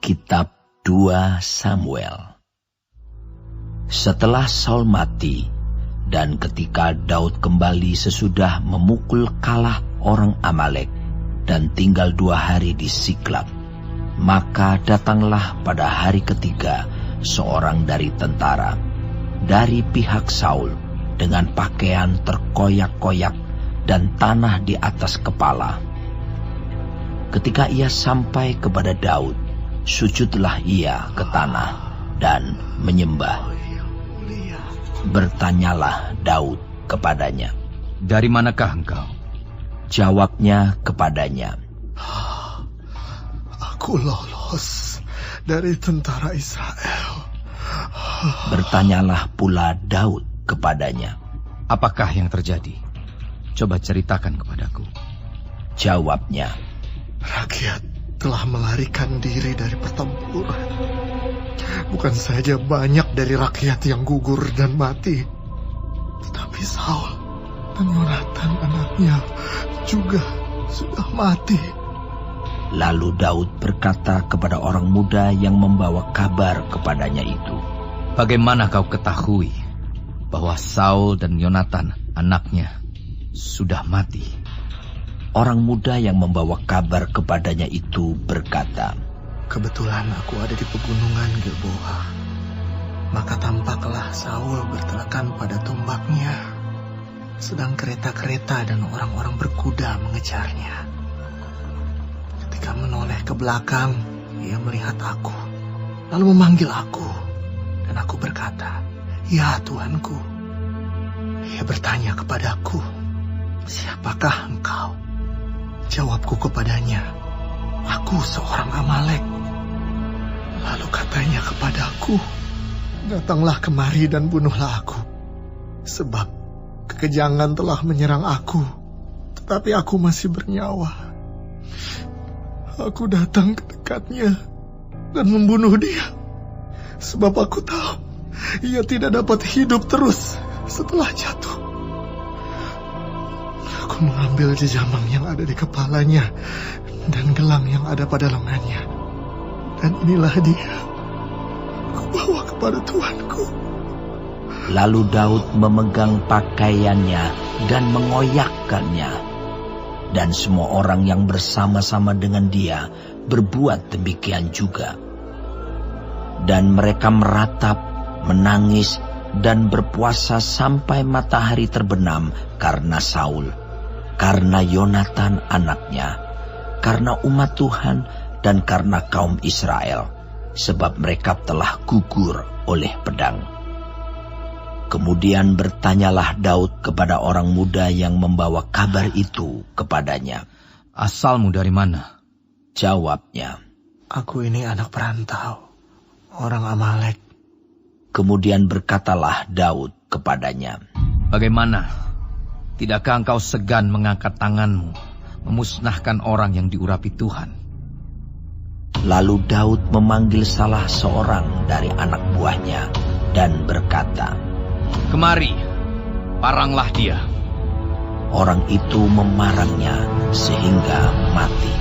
Kitab 2 Samuel. Setelah Saul mati, dan ketika Daud kembali sesudah memukul kalah orang Amalek dan tinggal 2 hari di Siklag, maka datanglah pada hari ketiga seorang dari tentara dari pihak Saul dengan pakaian terkoyak-koyak dan tanah di atas kepala. Ketika ia sampai kepada Daud, sujudlah ia ke tanah dan menyembah. Bertanyalah Daud kepadanya, "Dari manakah engkau?" Jawabnya kepadanya, "Aku lolos dari tentara Israel." Bertanyalah pula Daud kepadanya, "Apakah yang terjadi? Coba ceritakan kepadaku." Jawabnya, "Rakyat telah melarikan diri dari pertempuran. Bukan saja banyak dari rakyat yang gugur dan mati, tetapi Saul dan Yonatan anaknya juga sudah mati." Lalu Daud berkata kepada orang muda yang membawa kabar kepadanya itu, "Bagaimana kau ketahui bahwa Saul dan Yonatan anaknya sudah mati?" Orang muda yang membawa kabar kepadanya itu berkata, "Kebetulan aku ada di pegunungan Gilboa. Maka tampaklah Saul bertelekan pada tombaknya, sedang kereta-kereta dan orang-orang berkuda mengejarnya. Ketika menoleh ke belakang, ia melihat aku, lalu memanggil aku, dan aku berkata, 'Ya Tuanku.' Ia bertanya kepadaku, 'Siapakah engkau?' Jawabku kepadanya, 'Aku seorang Amalek.' Lalu katanya kepadaku, 'Datanglah kemari dan bunuhlah aku, sebab kekejangan telah menyerang aku, tetapi aku masih bernyawa.' Aku datang ke dekatnya dan membunuh dia, sebab aku tahu ia tidak dapat hidup terus setelah jatuh. Aku mengambil jejamang yang ada di kepalanya dan gelang yang ada pada lengannya, dan inilah dia. Aku bawa kepada tuanku." Lalu Daud memegang pakaiannya dan mengoyakkannya. Dan semua orang yang bersama-sama dengan dia berbuat demikian juga. Dan mereka meratap, menangis, dan berpuasa sampai matahari terbenam karena Saul, karena Yonatan anaknya, karena umat Tuhan, dan karena kaum Israel, sebab mereka telah gugur oleh pedang. Kemudian bertanyalah Daud kepada orang muda yang membawa kabar itu kepadanya, "Asalmu dari mana?" Jawabnya, "Aku ini anak perantau, orang Amalek." Kemudian berkatalah Daud kepadanya, "Bagaimana? Tidakkah engkau segan mengangkat tanganmu, memusnahkan orang yang diurapi Tuhan?" Lalu Daud memanggil salah seorang dari anak buahnya dan berkata, "Kemari, paranglah dia." Orang itu memarangnya sehingga mati.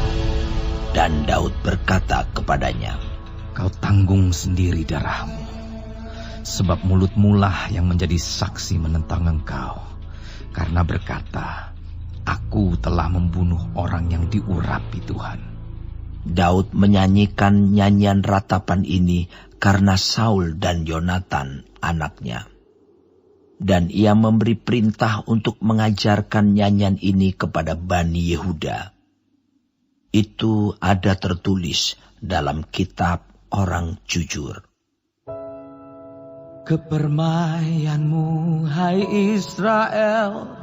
Dan Daud berkata kepadanya, "Kau tanggung sendiri darahmu, sebab mulutmu lah yang menjadi saksi menentang engkau, karena berkata, 'Aku telah membunuh orang yang diurapi Tuhan.'" Daud menyanyikan nyanyian ratapan ini karena Saul dan Yonatan anaknya. Dan ia memberi perintah untuk mengajarkan nyanyian ini kepada Bani Yehuda. Itu ada tertulis dalam kitab orang jujur. Kepermayanmu, hai Israel,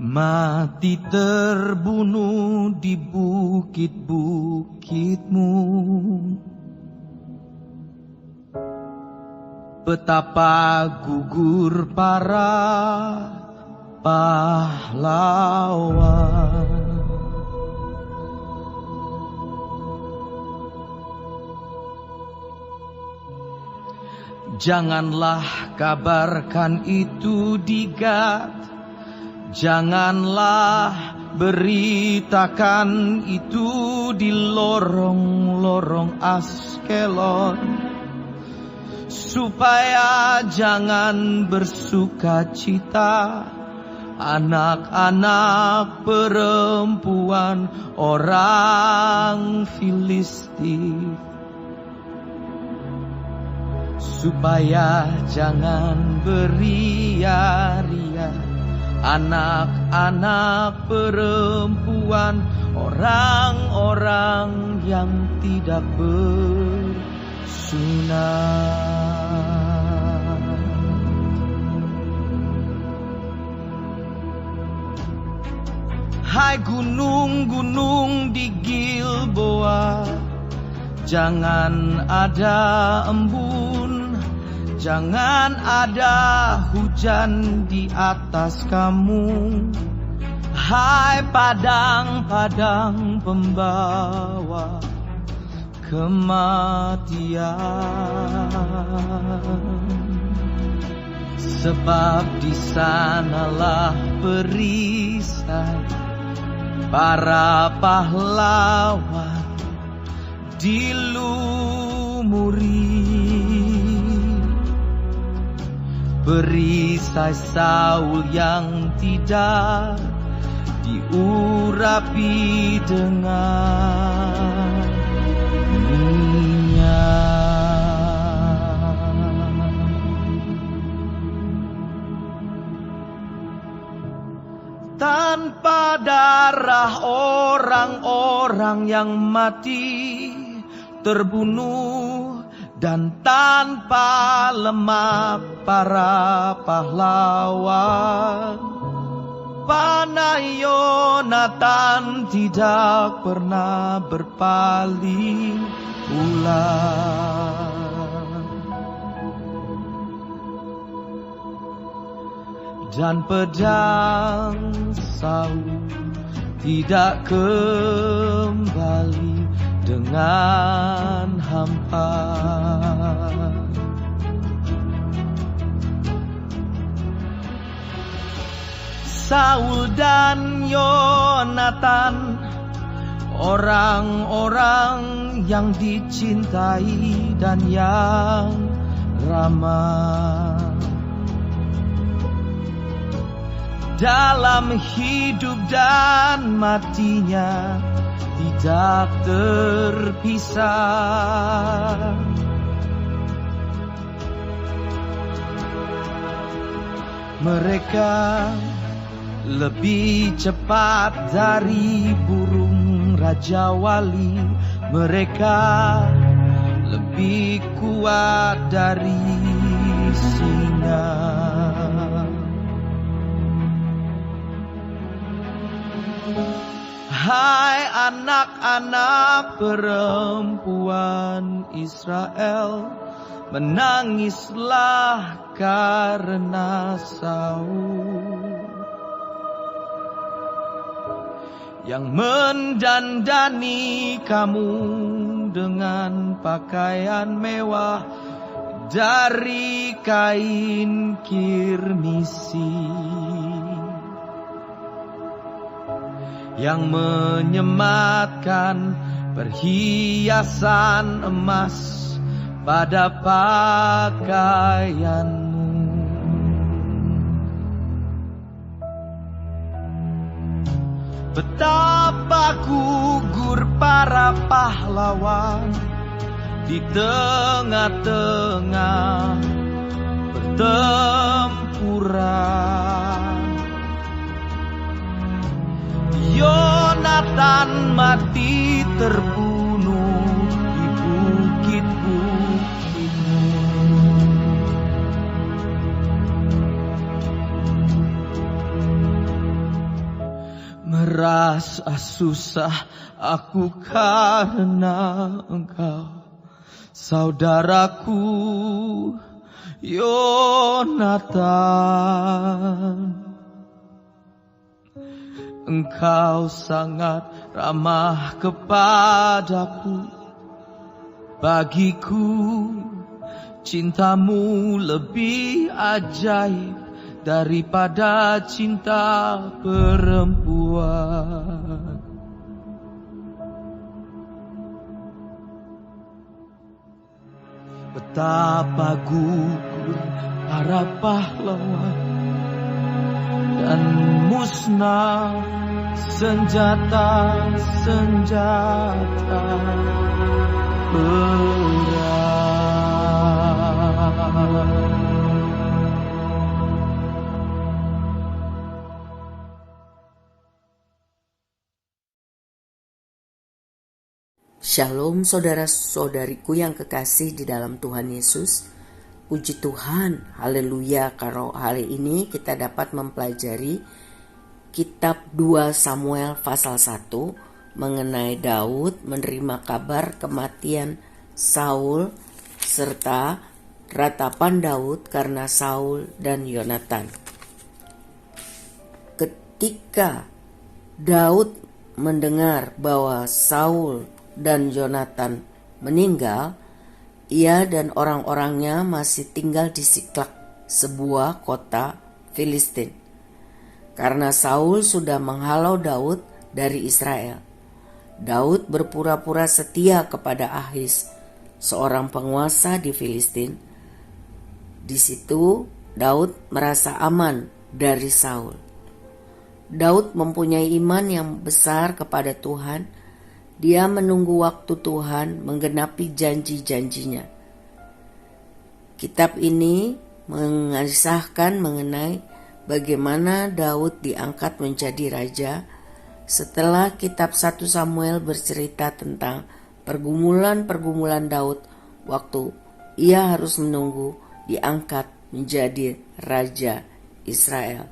mati terbunuh di bukit-bukitmu. Betapa gugur para pahlawan. Janganlah kabarkan itu di Gad, janganlah beritakan itu di lorong-lorong Askelon, supaya jangan bersuka cita anak-anak perempuan orang Filistin, supaya jangan beria-ria anak-anak perempuan orang-orang yang tidak bersunat. Hai gunung-gunung di Gilboa, jangan ada embun, jangan ada hujan di atas kamu. Hai padang-padang pembawa kematian, sebab di sanalah perisai para pahlawan dilumuri. Perisai Saul yang tidak diurapi dengan minyak. Tanpa darah orang-orang yang mati terbunuh, dan tanpa lemak para pahlawan, panah Yonatan tidak pernah berpaling ulang. Dan pedang Saul tidak kembali dengan hampa. Saul dan Yonatan, orang-orang yang dicintai dan yang ramah dalam hidup dan matinya, tidak terpisah. Mereka lebih cepat dari burung raja wali, mereka lebih kuat dari singa. Hai anak-anak perempuan Israel, menangislah karena Saul yang mendandani kamu dengan pakaian mewah dari kain kirmisi, yang menyematkan perhiasan emas pada pakaianmu. Betapa gugur para pahlawan di tengah-tengah pertempuran. Yonatan mati terbunuh di bukit-bukitmu. Merasa susah aku karena engkau, saudaraku Yonatan. Engkau sangat ramah kepadaku, bagiku cintamu lebih ajaib daripada cinta perempuan. kuat. Betapa gugur para pahlawan dan musnah senjata-senjata perang. Shalom saudara-saudariku yang kekasih di dalam Tuhan Yesus. Puji Tuhan, haleluya, kalau hari ini kita dapat mempelajari kitab 2 Samuel pasal 1 mengenai Daud menerima kabar kematian Saul serta ratapan Daud karena Saul dan Yonatan. Ketika Daud mendengar bahwa Saul dan Yonatan meninggal, ia dan orang-orangnya masih tinggal di Siklak, sebuah kota Filistin. Karena Saul sudah menghalau Daud dari Israel, Daud berpura-pura setia kepada Ahis, seorang penguasa di Filistin. Di situ Daud merasa aman dari Saul. Daud mempunyai iman yang besar kepada Tuhan. Dia menunggu waktu Tuhan menggenapi janji-janjinya. Kitab ini mengisahkan mengenai bagaimana Daud diangkat menjadi raja setelah kitab 1 Samuel bercerita tentang pergumulan-pergumulan Daud waktu ia harus menunggu diangkat menjadi raja Israel.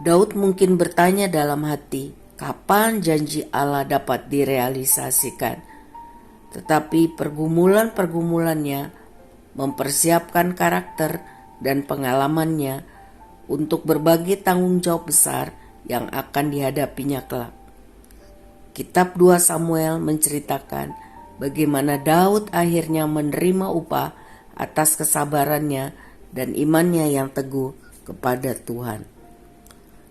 Daud mungkin bertanya dalam hati, kapan janji Allah dapat direalisasikan? Tetapi pergumulan-pergumulannya mempersiapkan karakter dan pengalamannya untuk berbagi tanggung jawab besar yang akan dihadapinya kelak. Kitab 2 Samuel menceritakan bagaimana Daud akhirnya menerima upah atas kesabarannya dan imannya yang teguh kepada Tuhan.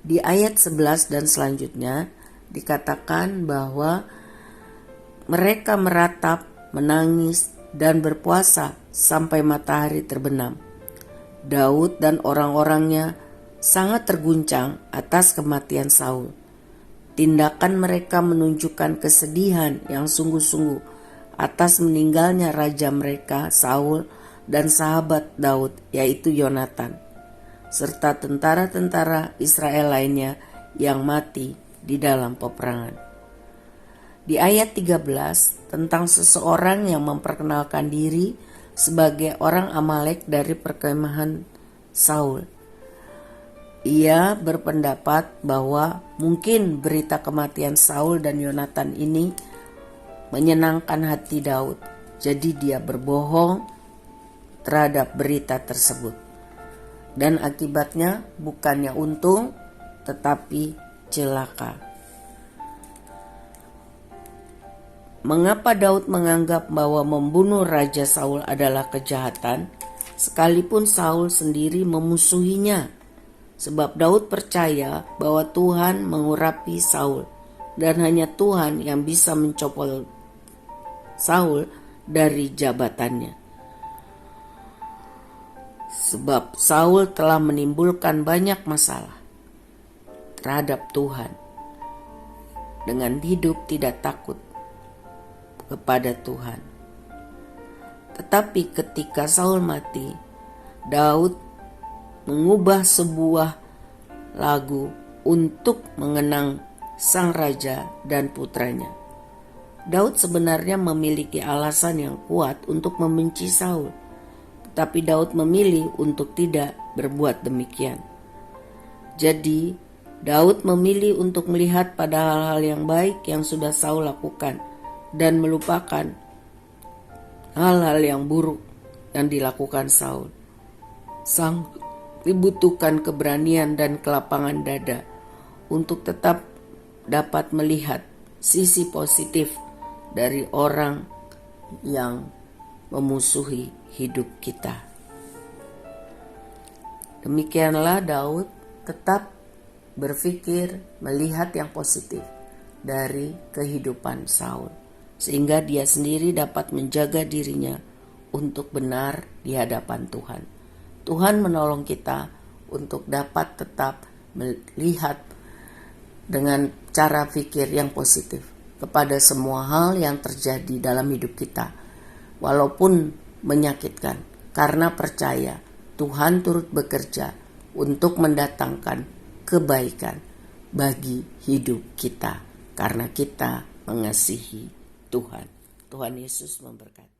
Di ayat 11 dan selanjutnya dikatakan bahwa mereka meratap, menangis, dan berpuasa sampai matahari terbenam. Daud dan orang-orangnya sangat terguncang atas kematian Saul. Tindakan mereka menunjukkan kesedihan yang sungguh-sungguh atas meninggalnya raja mereka, Saul, dan sahabat Daud, yaitu Yonatan, serta tentara-tentara Israel lainnya yang mati di dalam peperangan. Di ayat 13 tentang seseorang yang memperkenalkan diri sebagai orang Amalek dari perkemahan Saul. Ia berpendapat bahwa mungkin berita kematian Saul dan Yonatan ini menyenangkan hati Daud, jadi dia berbohong terhadap berita tersebut. Dan akibatnya bukannya untung tetapi celaka. Mengapa Daud menganggap bahwa membunuh Raja Saul adalah kejahatan, sekalipun Saul sendiri memusuhinya? Sebab Daud percaya bahwa Tuhan mengurapi Saul dan hanya Tuhan yang bisa mencopot Saul dari jabatannya. Sebab Saul telah menimbulkan banyak masalah terhadap Tuhan dengan hidup tidak takut kepada Tuhan. Tetapi ketika Saul mati, Daud mengubah sebuah lagu untuk mengenang sang raja dan putranya. Daud sebenarnya memiliki alasan yang kuat untuk membenci Saul, tetapi Daud memilih untuk tidak berbuat demikian. Jadi Daud memilih untuk melihat pada hal-hal yang baik yang sudah Saul lakukan dan melupakan hal-hal yang buruk yang dilakukan Saul. Sang dibutuhkan keberanian dan kelapangan dada untuk tetap dapat melihat sisi positif dari orang yang memusuhi hidup kita. Demikianlah Daud tetap berpikir, melihat yang positif dari kehidupan Saul, sehingga dia sendiri dapat menjaga dirinya untuk benar di hadapan Tuhan. Tuhan menolong kita untuk dapat tetap melihat dengan cara pikir yang positif kepada semua hal yang terjadi dalam hidup kita, walaupun menyakitkan, karena percaya Tuhan turut bekerja untuk mendatangkan kebaikan bagi hidup kita, karena kita mengasihi Tuhan. Tuhan Yesus memberkati.